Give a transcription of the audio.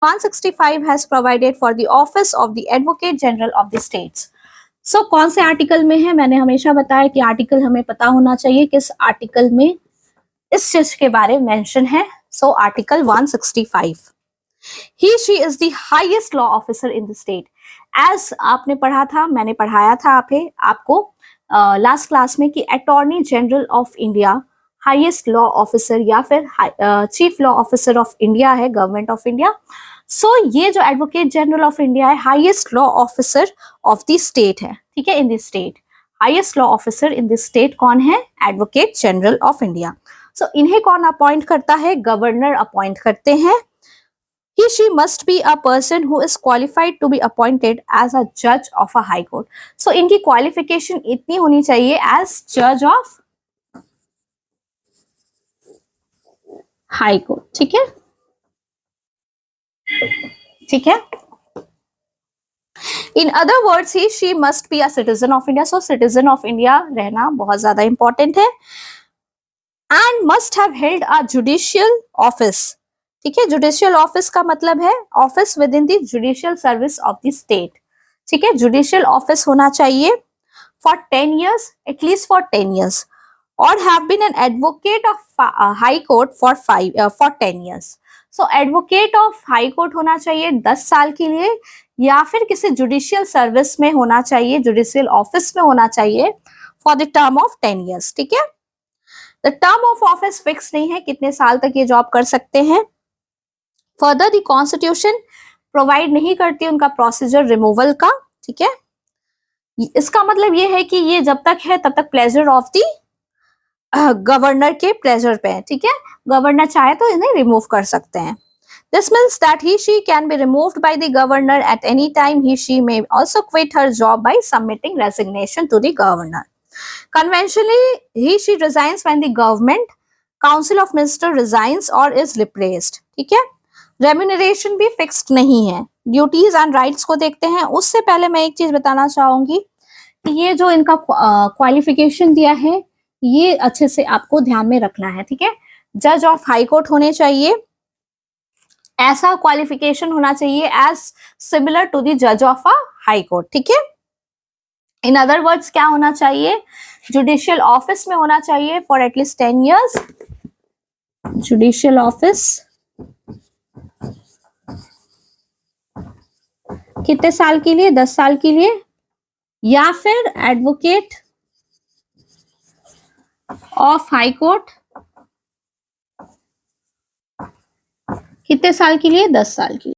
165 has provided for the office of the Advocate General of the States. So कौन से article में है? मैंने हमेशा बताया कि आर्टिकल हमें पता होना चाहिए किस आर्टिकल में इस चीज के बारे में मेंशन है. So article 165. He she is the highest law officer in the state. As आपने पढ़ा था, मैंने पढ़ाया था आपको लास्ट क्लास में कि attorney general of India highest law officer या फिर chief law officer of India है, गवर्नमेंट ऑफ इंडिया. सो ये जो एडवोकेट जनरल ऑफ इंडिया है, highest law officer of the state है. ठीक है, in the state highest law officer in the state कौन है? Advocate general of India. So इन्हें कौन अपॉइंट करता है? गवर्नर अपॉइंट करते हैं. He she must be a person who is qualified to be appointed as a judge of a high court. So इनकी qualification इतनी होनी चाहिए as judge of high court. ठीक है, ठीक है. In other words, he she must be a citizen of India. So citizen of India रहना बहुत ज्यादा important है. And must have held a judicial office. ठीक है, जुडिशियल ऑफिस का मतलब है office with in the judicial service of the state. ठीक है, जुडिशियल ऑफिस होना चाहिए for 10 years, at least for 10 years, और have been an advocate of high court for 10 years. So advocate of high court होना चाहिए 10 साल के लिए, या फिर किसी जुडिशियल सर्विस में होना चाहिए, जुडिशियल ऑफिस में होना चाहिए for the term of 10 years. ठीक है, the term of office fix नहीं है, कितने साल तक ये जॉब कर सकते हैं. फर्दर द कॉन्स्टिट्यूशन प्रोवाइड नहीं करती उनका प्रोसीजर रिमूवल का. ठीक है, इसका मतलब ये है कि ये जब तक है तब तक प्लेजर ऑफ द गवर्नर के प्लेजर पे है. ठीक है, गवर्नर चाहे तो इन्हें रिमूव कर सकते हैं. This means that he she can be removed by the governor at any time. He she may also quit her job by submitting resignation to the governor. Conventionally he she resigns when the government council of minister resigns और is replaced. ठीक है, remuneration भी fixed नहीं है. Duties and rights को देखते हैं. उससे पहले मैं एक चीज बताना चाहूंगी कि ये जो इनका क्वालिफिकेशन दिया है ये अच्छे से आपको ध्यान में रखना है. ठीक है, जज ऑफ हाई कोर्ट होने चाहिए, ऐसा क्वालिफिकेशन होना चाहिए एज सिमिलर टू द जज ऑफ अ हाई कोर्ट. ठीक है, इन अदर वर्ड्स क्या होना चाहिए? जुडिशियल ऑफिस में होना चाहिए for at least 10 years. Judicial office कितने साल के लिए? 10 साल के लिए. या फिर एडवोकेट ऑफ हाई कोर्ट कितने साल के लिए? 10 साल के लिए.